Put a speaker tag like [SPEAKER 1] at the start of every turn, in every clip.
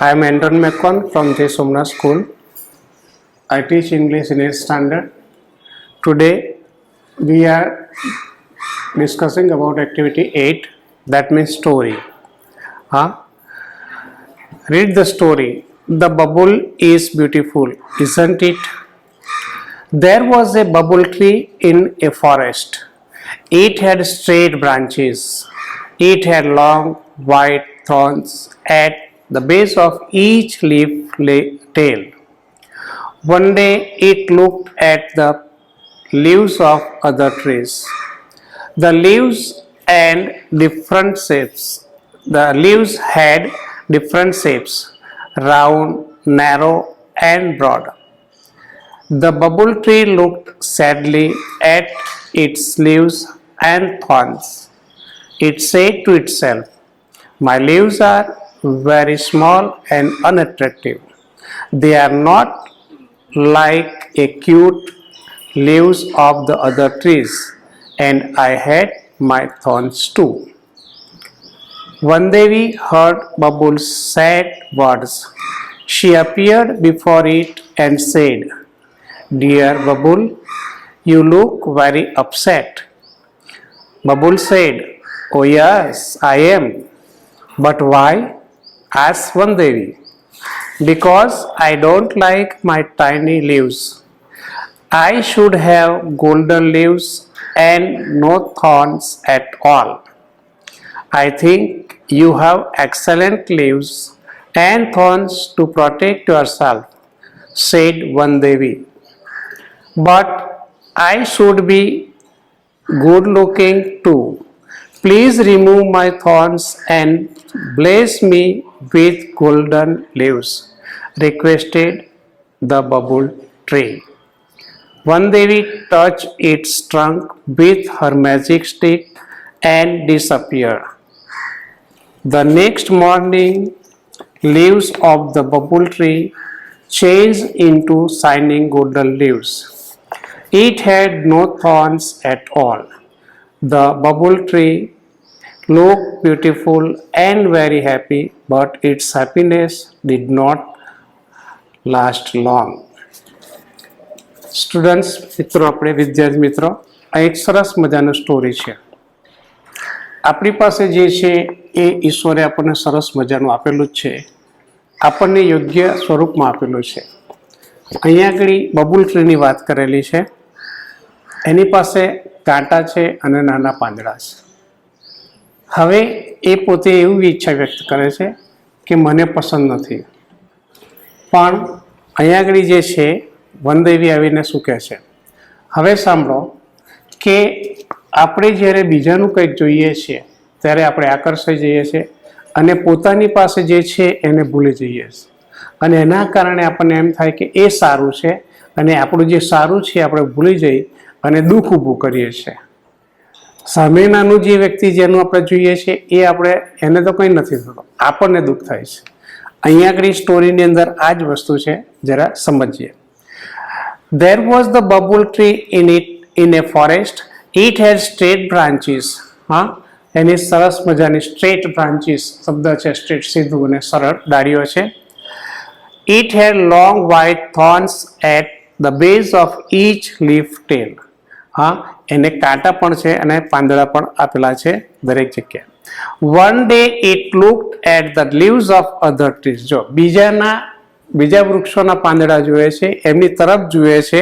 [SPEAKER 1] I am Anton McCon from J. Somnath School. I teach English in 8th standard. Today we are discussing about activity 8, that means story. Read the story. The bubble is beautiful, isn't it? There was a bubble tree in a forest. It had straight branches. It had long white thorns at the base of each leaf tail. One day it looked at the leaves of other trees. The leaves and different shapes. The leaves had different shapes, round, narrow, and broad. The bubble tree looked sadly at its leaves and thorns. It said to itself, "My leaves are very small and unattractive. They are not like a cute leaves of the other trees, and I had my thorns too." One day we heard Bubble's sad words. She appeared before it and said, "Dear Bubble, you look very upset." Bubble said, "Oh yes, I am." "But why?" asked One Devi. "Because I don't like my tiny leaves. I should have golden leaves and no thorns at all." "I think you have excellent leaves and thorns to protect yourself," said One Devi. "But I should be good looking too. Please remove my thorns and bless me with golden leaves," requested the bubble tree. One Devi touched its trunk with her magic stick and disappeared. The next morning, leaves of the bubble tree changed into shining golden leaves. It had no thorns at all. The bubble tree looked beautiful and very happy, but its happiness did not last long. Students મિત્રો, આપણે વિદ્યાર્થી મિત્રો, આ એક સરસ મજાનું story છે. આપણી પાસે જે છે એ ઈશ્વરે આપણને સરસ મજાનું આપેલું જ છે, આપણને યોગ્ય સ્વરૂપમાં આપેલું છે. અહીંયા આગળ બબુલ ટ્રીની વાત કરેલી છે. એની પાસે કાંટા છે અને નાના પાંદડા છે. હવે એ પોતે એવી ઈચ્છા વ્યક્ત કરે છે કે મને પસંદ નથી. પણ અહીંયા આગળ જે છે વનદેવી આવીને શું કહે છે, હવે સાંભળો કે આપણે જ્યારે બીજાનું કંઈક જોઈએ છીએ ત્યારે આપણે આકર્ષાઈ જઈએ છીએ અને પોતાની પાસે જે છે એને ભૂલી જઈએ છીએ. અને એના કારણે આપણને એમ થાય કે એ સારું છે અને આપણું જે સારું છે આપણે ભૂલી જઈ અને દુઃખ ઊભું કરીએ છીએ. સામેનાનું જે વ્યક્તિ જેનું આપણે જોઈએ છીએ એ આપણે એને તો કંઈ નથી થતું, આપણને દુઃખ થાય છે. અહીંયા આગળ સ્ટોરીની અંદર આ જ વસ્તુ છે, જરા સમજીએ. There was the bubble tree in a forest. It had straight branches. એની સરસ મજાની સ્ટ્રેટ બ્રાન્ચીસ શબ્દ છે, સ્ટ્રેટ સીધું અને સરળ ડાળીઓ છે. It had long white thorns at the base of each leaf tail. એને કાંટા પણ છે અને પાંદડા પણ આપેલા છે દરેક જગ્યાએ. One day it looked at the leaves of other trees. જો બીજા વૃક્ષોના પાંદડા જુએ છે, એમની તરફ જુએ છે.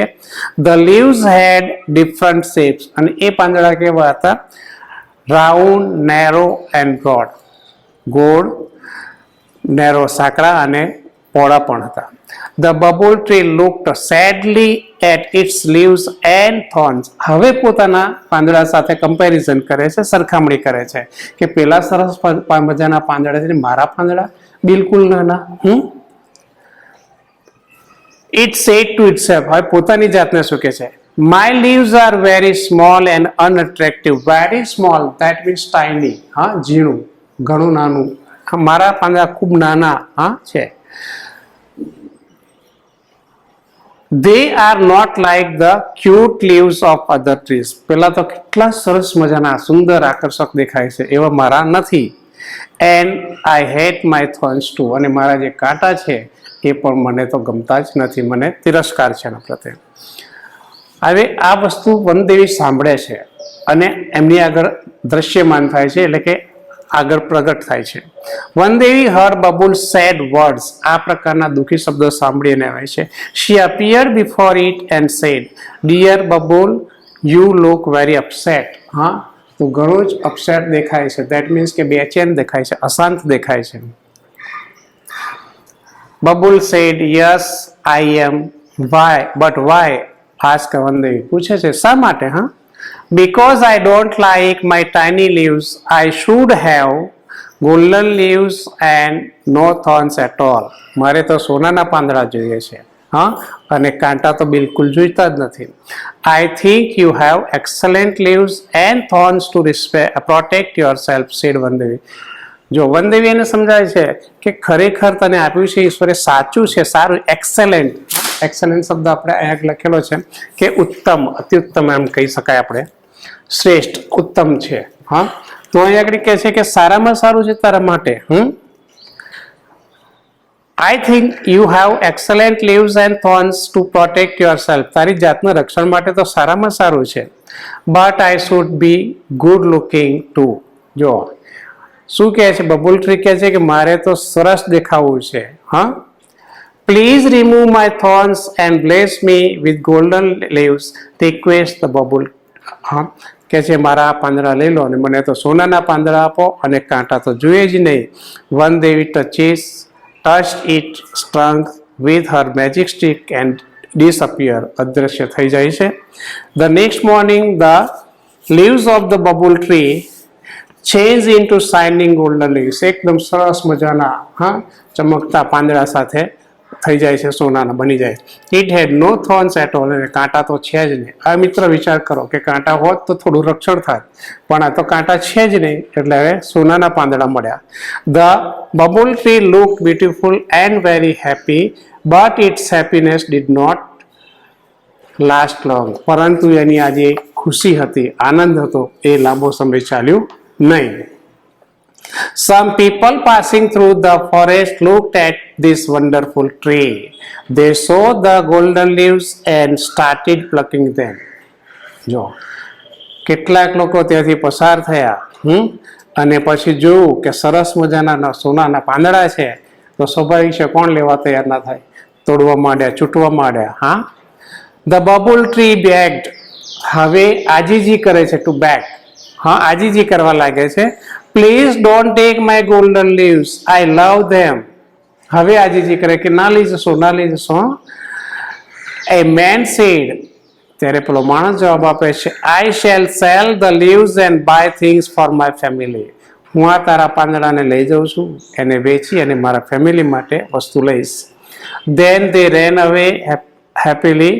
[SPEAKER 1] The leaves had different shapes. અને એ પાંદડા કેવા હતા? Round, narrow and broad. ગોળ, નેરો સાંકડા અને પહોળા પણ હતા. The bubble tree looked sadly at its leaves and thorns. હવે પોતાના પાંદડા સાથે કમ્પેરિઝન કરે છે, સરખામણી કરે છે કે પેલા સરસ મજાના પાંદડા છે, મારા પાંદડા બિલકુલ નાના. It said to itself, હવે પોતાની જાતને શું કહે છે? My leaves are very small and unattractive. Very small, that means tiny. ઝીણું, ઘણું નાનું. મારા પાંદડા ખૂબ નાના છે. They are not like the cute leaves of other trees. પેલા તો કેટલા સરસ મજાના સુંદર આકર્ષક દેખાય છે, એવા મારા નથી. And I hate my thorns too, અને મારા જે કાંટા છે એ પણ મને તો ગમતા જ નથી, મને તિરસ્કાર છે એના પ્રત્યે. હવે આ વસ્તુ વનદેવી સાંભળે છે અને એમની આગળ દ્રશ્યમાન થાય છે, એટલે કે આગળ પ્રગટ થાય છે. Vandevi her Babul said words, આ પ્રકારના દુઃખી શબ્દો સાંભળીને આવે છે. She appeared before it and said, dear Babul you look very upset. હા, તો ઘણું જ અપસેટ દેખાય છે. દેટ મીન્સ કે બેચેન દેખાય છે, અશાંત દેખાય છે. Babul said yes I am. Why, but why? Ask Vandevi, પૂછે છે શા માટે? હા, because I don't like my tiny leaves, I should have golden leaves and no thorns at all. મારે તો સોનાના પાંદડા જોઈએ છે, હા, અને કાંટા તો બિલકુલ જોઈતા જ નથી. I think you have excellent leaves and thorns to protect yourself, said વનદેવી. જો વનદેવી એને સમજાય છે કે ખરેખર તને આપ્યું છે ઈશ્વરે સાચું છે, સારું, એક્સેલન્ટ. એક્સેલન્ટ શબ્દ આપણે અહીંયા લખેલો છે કે ઉત્તમ, અત્યુત્તમ એમ કહી શકાય આપણે, શ્રેષ્ઠ, ઉત્તમ છે. હા, તો અહીંયા આગળ કહે છે કે સારામાં સારું છે તારા માટે. I think you have excellent leaves and thorns to protect yourself, તારી જાતના રક્ષણ માટે તો સારામાં સારું છે. But I should be good looking to. જો શું કહે છે, બબુલ ટ્રી કહે છે કે મારે તો સરસ દેખાવું છે. હા, please remove my thorns and bless me with golden leaves, request the babul. હા, કે છે મારા પાંદડા લઈ લો અને મને તો સોનાના પાંદડા આપો અને કાંટા તો જોઈએ જ નહીં. Vandevi touch it strung with her magic stick and disappear, અદૃશ્ય થઈ જાય છે. The next morning the leaves of the babul tree change into shining golden leaves, એકદમ સરસ મજાના, હા, ચમકતા પાંદડા સાથે થઈ જાય છે, સોનાના બની જાય. It had no thorns at all, અને કાંટા તો છે જ નહીં. આ મિત્ર વિચાર કરો કે કાંટા હોત તો થોડું રક્ષણ થાય, પણ આ તો કાંટા છે જ નહીં, એટલે હવે સોનાના પાંદડા મળ્યા. The babul tree look beautiful and very happy, but its happiness did not last long. પરંતુ એની આ જે ખુશી હતી, આનંદ હતો, એ લાંબો સમય ચાલ્યું નહીં. Some people passing through the forest looked at this wonderful tree. They saw the golden leaves and started plucking them. જો કેટલાક લોકો ત્યાંથી પસાર થયા, અને પછી જોયું કે સરસ મજાના સોનાના પાંદડા છે, તો સ્વાભાવિક છે કોણ લેવા તૈયાર ના થાય, તોડવા માંડ્યા, ચૂંટવા માંડ્યા. હા, ધ બબુલ ટ્રી બેગ્ડ, હવે આજીજી કરે છે, ટુ બેગ. હા, આજીજી કરવા લાગે છે. Please don't take my golden leaves, I love them. હવે આજીજી કરે કે ના લઈ જશો, ના લઈ જશો. એ મેન સેડ, ત્યારે પેલો માણસ જવાબ આપે છે, I shall sell the leaves and buy things for my family. હું આ તારા પાંદડાને લઈ જાઉં છું, એને વેચી અને મારા ફેમિલી માટે વસ્તુ લઈશ. Than they ran away happily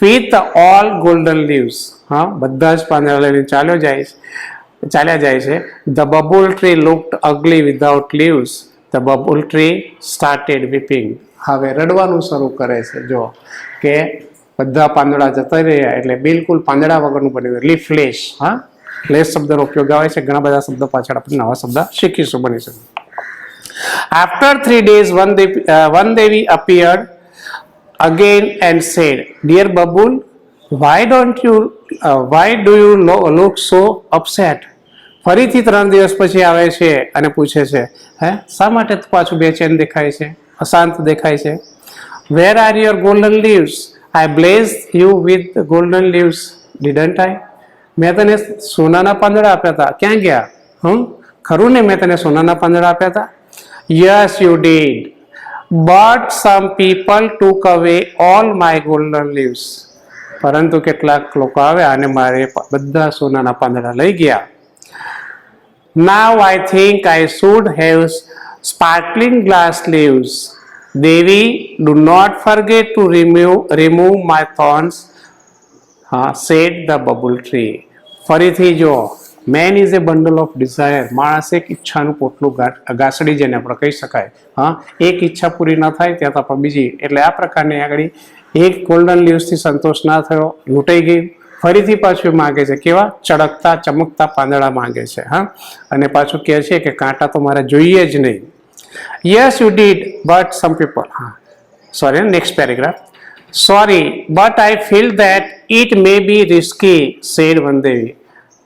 [SPEAKER 1] with all golden leaves. હા, બધા જ પાંદડા લઈને ચાલ્યા જાય છે. The babul tree looked ugly without leaves. The babul tree started weeping. હવે રડવાનું શરૂ કરે છે. જો કે બધા પાંદડા જતા રહ્યા, એટલે બિલકુલ પાંદડા વગરનું બન્યું, લીફલેસ. હા, લેસ શબ્દનો ઉપયોગ આવે છે, ઘણા બધા શબ્દો પાછળ આપણે નવા શબ્દ શીખીશું, બની શકે. After 3 days Vandevi appeared again and said, dear babul, why do you look so upset? ફરીથી 3 દિવસ પછી આવે છે અને પૂછે છે, હે, શા માટે પાછું બેચેન દેખાય છે, અશાંત દેખાય છે? Where are your golden leaves? I blessed you with golden leaves, didn't I? મેં તને સોનાના પાંદડા આપ્યા હતા, ક્યાં ગયા? ખરું ને, મેં તને સોનાના પાંદડા આપ્યા હતા? Yes, you did. But some people took away all my golden leaves. પરંતુ કેટલાક લોકો આવ્યા અને મારે બધા સોનાના પાંદડા લઈ ગયા. Now I think I should have sparkling glass leaves. Devi, do not forget to remove my thorns, said the bubble tree. ફરીથી જો, man is a bundle of desire. માણસ એક ઈચ્છાનું પોટલું ગાસડી, જેને આપણે કહી શકાય. હા, એક ઈચ્છા પૂરી ના થાય ત્યાં તો આપણે બીજી, એટલે આ પ્રકારની આગળ એક ગોલ્ડન લીવ્સથી સંતોષ ના થયો, લૂંટાઈ ગઈ, ફરીથી પાછું માગે છે, કેવા ચળકતા ચમકતા પાંદડા માગે છે. હા, અને પાછું કહે છે કે કાંટા તો મારે જોઈએ જ નહીં. Yes you did but some people, હા sorry, next paragraph. Sorry but I feel that it may be risky said Vandevi.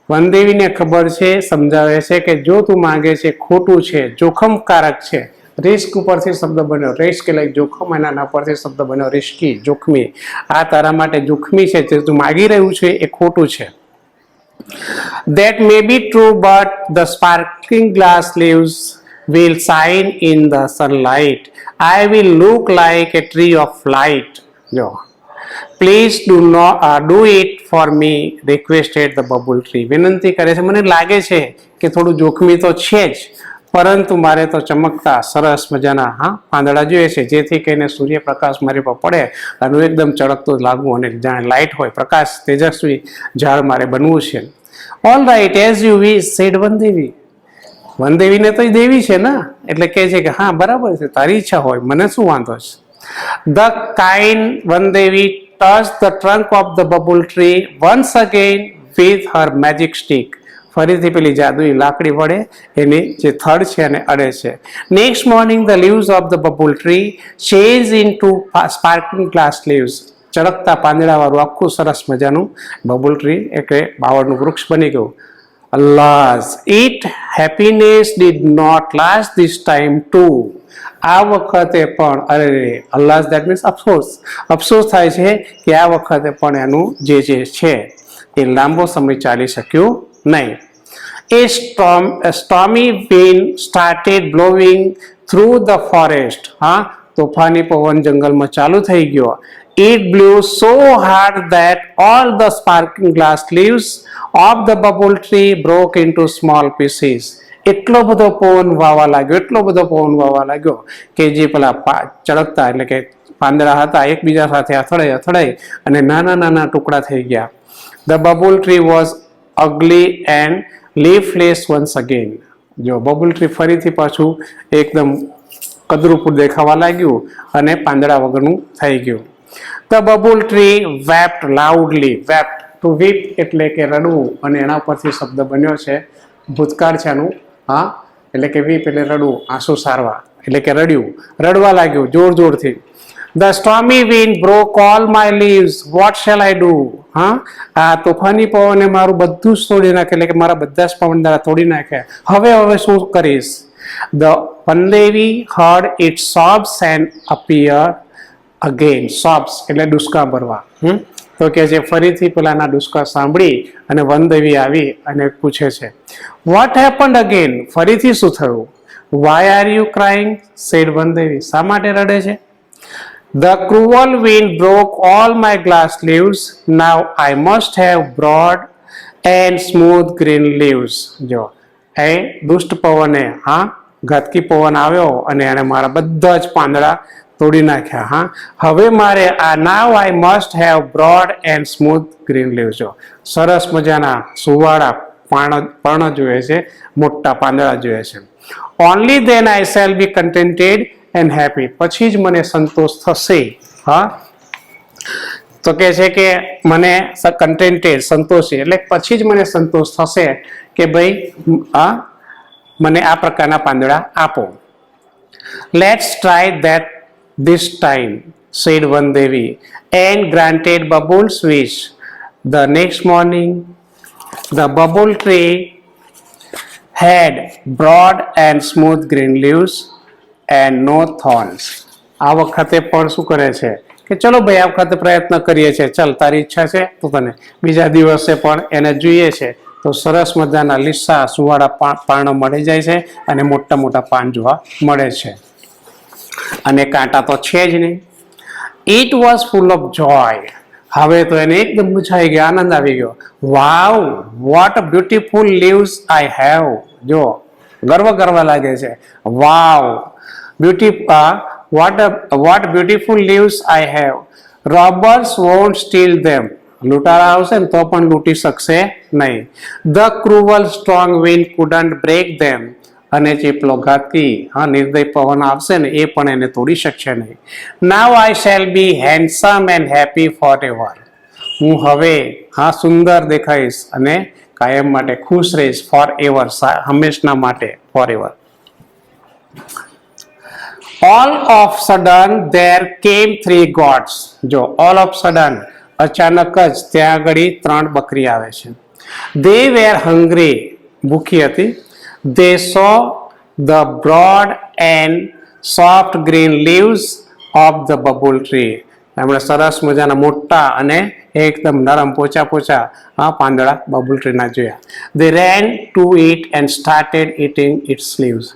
[SPEAKER 1] વનદેવીને ખબર છે, સમજાવે છે કે જો તું માંગે છે ખોટું છે, જોખમકારક છે. રિસ્ક ઉપરથી શબ્દ બન્યો, રિસ્ક એટલે જોખમ, એના પરથી શબ્દ બન્યો રિસ્કી, જોખમી. આ તારા માટે જોખમી છે, જે તું માગી રહ્યું છે એ ખોટું છે. That may be true, but the sparkling glass leaves will shine in the sunlight. I will look like a tree of light. જો, please do it for me, requested the bubble tree. વિનંતી કરે છે, મને લાગે છે કે થોડું જોખમી તો છે જ, પરંતુ મારે તો ચમકતા સરસ મજાના પાંદડા જોઈએ છે, જેથી કરીને સૂર્યપ્રકાશ મારી પર પડે અને એકદમ ચળકતું લાગવું અને જાણે લાઇટ હોય, પ્રકાશ તેજસ્વી ઝાડ મારે બનવું છે. All right as you wish said Vandevi. વનદેવીને તો એ દેવી છે ને, એટલે કહે છે કે હા બરાબર છે, તારી ઈચ્છા હોય, મને શું વાંધો છે. The kind Vandevi touched the trunk of the bubble tree once again with her magic stick. ફરીથી પેલી જાદુઈ લાકડી વડે એની જે થડ છે એને અડે છે. Next morning the leaves of the babul tree change into sparkling glass leaves. ચળકતા પાંદડાવાળું આખું સરસ મજાનું બબુલ ટ્રી એટલે બાવળનું વૃક્ષ બની ગયું. Alas, it happiness did not last this time too. આ વખતે પણ અરે અલ્લાહ દેટ મીન્સ અફસોસ થાય છે કે આ વખતે પણ એનું જે છે એ લાંબો સમય ચાલી શક્યું નહીં. A stormy wind started blowing through the forest. હા, તોફાની પવન જંગલમાં ચાલુ થઈ ગયો. It blew so hard that all the sparkling glass leaves of the bubble tree broke into small pieces. એટલો બધો પવન વાવા લાગ્યો કે જે પેલા ચળકતા એટલે કે પાંદડા હતા એકબીજા સાથે અથડાઈ અને નાના ટુકડા થઈ ગયા. The bubble tree was ugly and leafless once again. જો બબુલ ટ્રી ફરીથી પાછું એકદમ કદરૂપું દેખાવા લાગ્યું અને પાંદડા વગરનું થઈ ગયું. The bubble tree wept loudly. Wept, to weep એટલે કે રડવું, અને એના પરથી શબ્દ બન્યો છે ભૂતકાળ છે આનું. હા, એટલે કે વીપ એટલે રડવું, આંસુ સારવા એટલે કે રડ્યું, રડવા લાગ્યું જોરથી. The stormy wind broke all my leaves. What shall I do? હા, આ તોફાની પવને મારું બધું જ તોડી નાખે, એટલે કે મારા બધા જ પાંદડા તોડી નાખ્યા. હવે શું કરીશ? The Pandevi heard its sobs and appeared again. Sobs એટલે ડુસકા ભરવા. તો કે છે ફરીથી પેલાના ડુસકા સાંભળી અને વનદેવી આવી અને પૂછે છે, What happened again? ફરીથી શું થયું? Why are you crying? said વનદેવી. શા માટે રડે છે? The cruel wind broke all my glass leaves. Now I must have broad and smooth green leaves. જો એ દુષ્ટ પવને ઘાતકી પવન આવ્યો અને એને મારા બધા જ પાંદડા તોડી નાખ્યા. હવે મારે now I must have broad and smooth green leaves. જો સરસ મજાના સુવાળા પર્ણ જોઈએ છે, મોટા પાંદડા જોઈએ છે. Only then I shall be contented and happy. પછી જ મને સંતોષ થશે. તો કે છે કે મને કન્ટેન્ટેડ સંતોષી એટલે પછી જ મને સંતોષ થશે કે ભાઈ મને આ પ્રકારના પાંદડા આપો. Let's try that this time, said Vandevi, and granted Babul's wish. The next morning, the bubble tree had broad and smooth green leaves and no thorns. આ વખતે પણ શું કરે છે કે ચલો ભાઈ આ વખતે પ્રયત્ન કરીએ છીએ, ચાલ તારી ઈચ્છા છે તો તને બીજા દિવસે પણ એને જોઈએ છે તો સરસ મજાના લીસા સુવાળા પાનો મળી જાય છે અને મોટા પાન જોવા મળે છે અને કાંટા તો છે જ નહીં. It was full of joy. હવે તો એને એકદમ મૂંઝાઈ ગયો, આનંદ આવી ગયો. Wow, what beautiful leaves I have. જો ગર્વ કરવા લાગે છે. Wow, what beautiful leaves I have. Robbers won't steal them. લૂંટારા આવશે ને તો પણ લૂંટી શકશે નહીં. The cruel strong wind couldn't break them. અને જે પેલો ઘાતકી નિર્દય પવન આવશે ને એ પણ એને તોડી શકશે નહીં. Now I shall be handsome and happy forever. હું હવે સુંદર દેખાઈશ અને કાયમ માટે ખુશ રહીશ, ફોર એવર, હંમેશના માટે, forever. All of sudden there came three goats. જો all of sudden અચાનક જ ત્યાં આગળ 3 બકરી આવે છે. They were hungry, ભૂખી હતી. They saw the broad and soft green leaves of the bubble tree. એમણે સરસ મજાના મોટા અને એકદમ નરમ પોચા પોચા પાંદડા બબુલ ટ્રીના જોયા. They ran to it and started eating its leaves.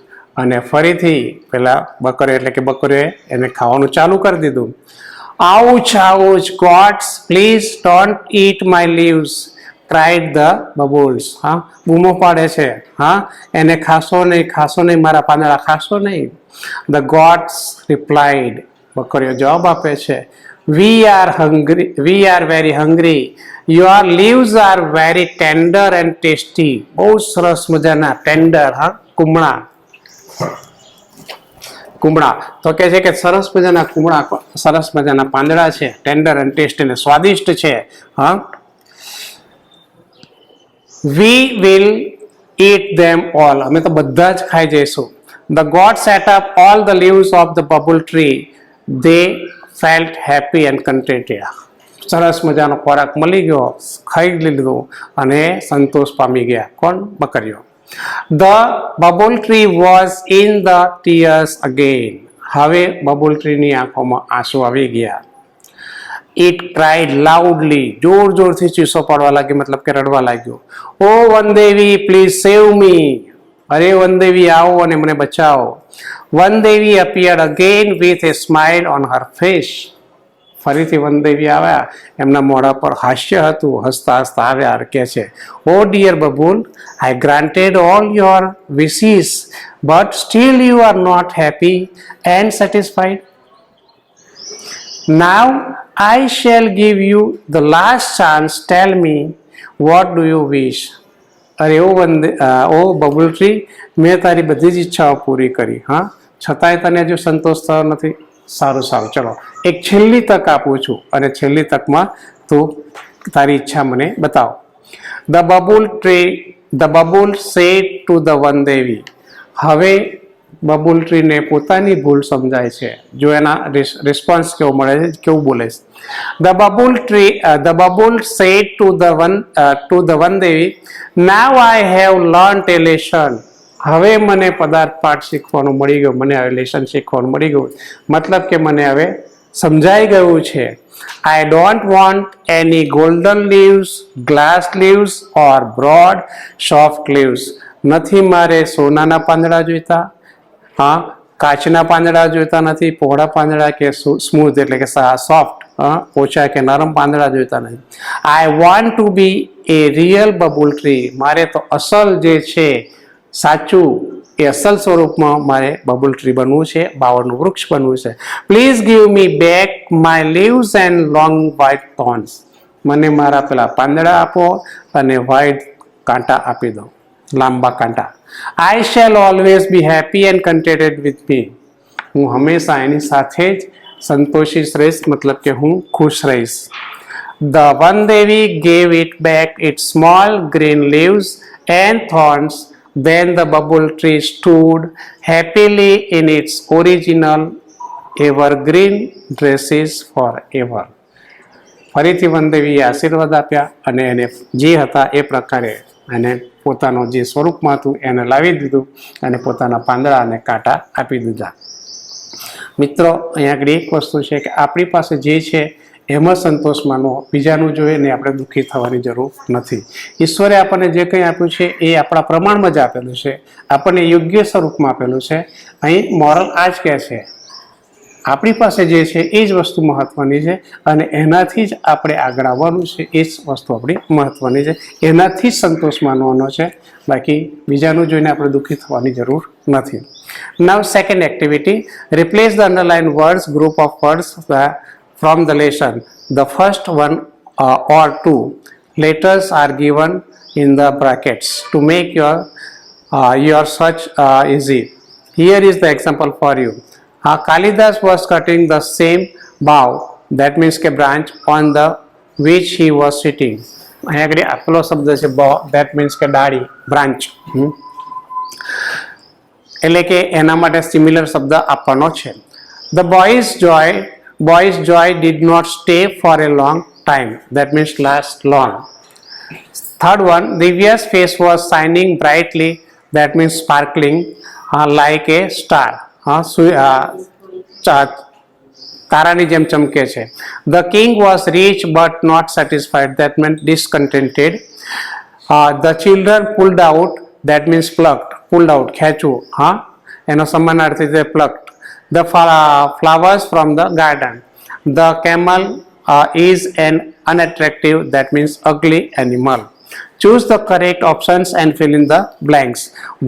[SPEAKER 1] અને ફરીથી પેલા બકરીઓ એટલે કે બકરીઓએ એને ખાવાનું ચાલુ કરી દીધું. Ouch, ouch, gods, please don't eat my leaves, cried the bubbles. બૂમો પાડે છે, એને ખાશો નહીં, મારા પાંદડા ખાશો નહીં. The gods replied, બકરીઓ જવાબ આપે છે, we are very hungry, your leaves are very tender and tasty. બહુ સરસ મજાના ટેન્ડર, કુમળા તો કે છે કે સરસ મજાના પાંદડા છે, ટેન્ડર એન્ડ ટેસ્ટી અને સ્વાદિષ્ટ છે. We will eat them all. અમે તો બધા જ ખાઈ જઈશું. The gods set up all the leaves of the bubble tree. They felt happy and contented. સરસ મજાનો ખોરાક મળી ગયો, ખાઈ લીધું અને સંતોષ પામી ગયા. કોણ? બકરીઓ. The bubble tree was in the tears again. હવે બબુલ ટ્રીની આંખોમાં આંસુ આવી ગયા. It cried loudly. જોરથી ચીસો પાડવા લાગ્યો, મતલબ કે રડવા લાગ્યો. Oh Vandevi, please save me. અરે વનદેવી આવો અને મને બચાવો. વનદેવી appeared again with a smile on her face. ફરીથી વનદેવી આવ્યા, એમના મોઢા પર હાસ્ય હતું, હસતા આવ્યા કે છે, Oh dear babul, I granted all your wishes, but still you are not happy and satisfied. Now I shall give you the last chance. Tell me, what do you wish? અરે ઓ બબુલ ટ્રી, મેં તારી બધી જ ઈચ્છાઓ પૂરી કરી, છતાંય તને હજુ સંતોષ થયો નથી. સારું, ચલો એક છેલ્લી તક આપું છું અને છેલ્લી તકમાં તું તારી ઈચ્છા મને બતાવ. The bubble said to the વનદેવી. હવે બબુલ ટ્રીને પોતાની ભૂલ સમજાય છે. જો એના રિસ્પોન્સ કેવો મળે છે, કેવું બોલે છે. The bubble said to the Vandevi, Now I have learnt a lesson. હવે મને પદાર્થ પાઠ શીખવાનું મળી ગયું, મને હવે લેસન શીખવાનું મળી ગયું, મતલબ કે મને હવે સમજાઈ ગયું છે. I don't want any golden leaves, glass leaves or broad soft leaves. નથી મારે સોનાના પાંદડા જોઈતા, કાચના પાંદડા જોઈતા નથી, પહોળા પાંદડા કે સ્મૂથ એટલે કે સોફ્ટ, ઓછા કે નરમ પાંદડા જોઈતા નથી. I want to be a real bubble tree. મારે તો અસલ જે છે, સાચું એ અસલ સ્વરૂપમાં મારે બબુલ ટ્રી બનવું છે, બાવળનું વૃક્ષ બનવું છે. Please give me back my leaves and long white thorns. મને મારા પેલા પાંદડા આપો અને વ્હાઇટ કાંટા આપી દો, લાંબા કાંટા. I shall always be happy and contented with me. હું હંમેશા એની સાથે જ સંતોષિત રહીશ, મતલબ કે હું ખુશ રહીશ. The Vandevi gave it back its small green leaves and thorns. Then the bubble tree stood happily in its original evergreen dresses forever. ફરીથી વનદેવીએ આશીર્વાદ આપ્યા અને એને જે હતા એ પ્રકારે એને પોતાનું જે સ્વરૂપમાં હતું એને લાવી દીધું અને પોતાના પાંદડા અને કાંટા આપી દીધા. મિત્રો, અહીંયા આગળ એક વસ્તુ છે કે આપણી પાસે જે છે એમાં સંતોષ માનવો, બીજાનું જોઈએ ને આપણે દુઃખી થવાની જરૂર નથી. ઈશ્વરે આપણને જે કંઈ આપ્યું છે એ આપણા પ્રમાણમાં જ આપેલું છે, આપણને યોગ્ય સ્વરૂપમાં આપેલું છે. અહીં મોરલ આ જ કહે છે, આપણી પાસે જે છે એ જ વસ્તુ મહત્વની છે અને એનાથી જ આપણે આગળ આવવાનું છે. એ જ વસ્તુ આપણી મહત્વની છે, એનાથી જ સંતોષ માનવાનો છે, બાકી બીજાનું જોઈને આપણે દુઃખી થવાની જરૂર નથી. Now second activity, replace the underlined words, group of words from the lesson. The first one or two letters are given in the brackets to make your search easy. Here is the example for you. Kalidas was cutting the same bough, that means a branch on the which he was sitting. અહીં આગળ આપેલો શબ્દ છે that means કે ડાળી, branch. એટલે કે એના માટે સિમિલર શબ્દ આપવાનો છે. The boy's joy did not stay for a long time. That means last long. Third one, Divya's face was shining brightly. That means sparkling like a star. તારાની જેમ ચમકે છે. The king was rich but not satisfied. That meant discontented. The children pulled out. That means plucked. Pulled out, ખેંચવું. એનો સમાનાર્થી છે plucked. The flowers from the garden. The camel is an unattractive, that means ugly animal. Choose the correct options and fill in the blanks.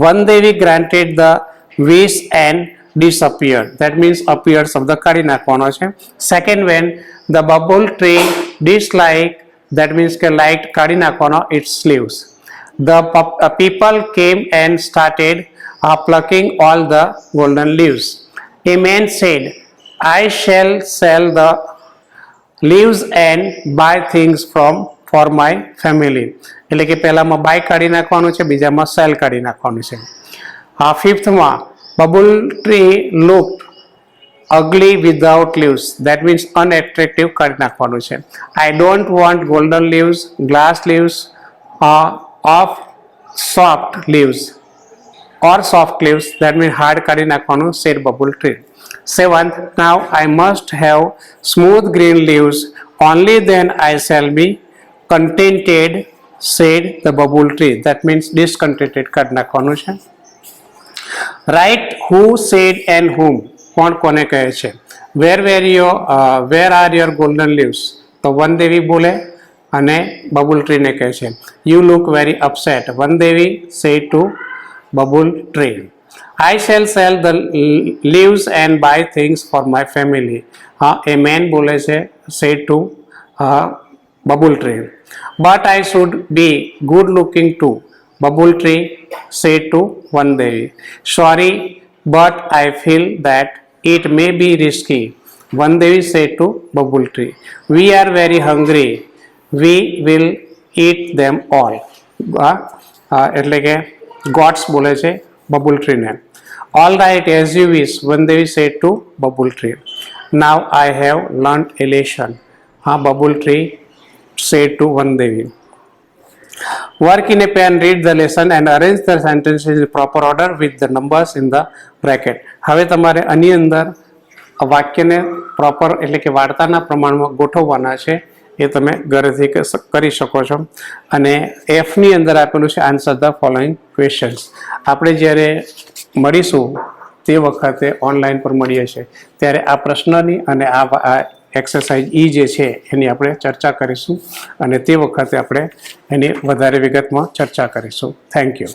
[SPEAKER 1] One Devi granted the wish and disappeared. That means appeared શબ્દ કાઢી નાખવાનો છે. Second one, the bubble tree disliked, that means કે liked કાઢી નાખવાનો its leaves. The people came and started plucking all the golden leaves. A man said, I shall sell the leaves and buy things for my family. એટલે કે પહેલામાં by કાઢી નાખવાનું છે, બીજામાં સેલ કાઢી નાખવાનું છે. ફિફ્થમાં bubble tree looked ugly without leaves. That means unattractive કાઢી નાખવાનું છે. I don't want golden leaves, glass leaves, of soft leaves. Or soft leaves, that means hard કાઢી નાખવાનું, said bubble tree. Seventh, now I must have smooth green leaves, only then I shall be contented, said the bubble tree. That means discontented કાઢી નાખવાનું છે. Write who, said and whom. કોણ કોને કહે છે. Where are your golden leaves? તો one દેવી બોલે અને બબુલ ટ્રીને કહે છે. You look very upset. One Devi said to bubble tree. I shall sell the leaves and buy things for my family. A man બોલે છે, said to bubble tree. But I should be good looking too. Bubble tree said to one Devi. Sorry, but I feel that it may be risky. One Devi said to bubble tree. We are very hungry. We will eat them all. એટલે કે gods બોલે છે bubble tree ને. All right, as you wish, one Devi said to bubble tree. Now I have learnt a lesson. Bubble tree said to one Devi. Work in a pen, read the lesson and arrange the sentences in proper order with the numbers in the bracket. હવે તમારે આની અંદર વાક્યને proper એટલે કે વાર્તાના પ્રમાણમાં ગોઠવવાના છે. એ તમે ઘરેથી કરી શકો છો. અને એફની અંદર આપેલું છે આન્સર ધ ફોલોઈંગ ક્વેશ્ચન્સ. આપણે જ્યારે મળીશું તે વખતે ઓનલાઈન પર મળીએ છીએ ત્યારે આ પ્રશ્નની અને આ એક્સરસાઇઝ જે છે એની આપણે ચર્ચા કરીશું અને તે વખતે આપણે એની વધારે વિગતમાં ચર્ચા કરીશું. Thank you.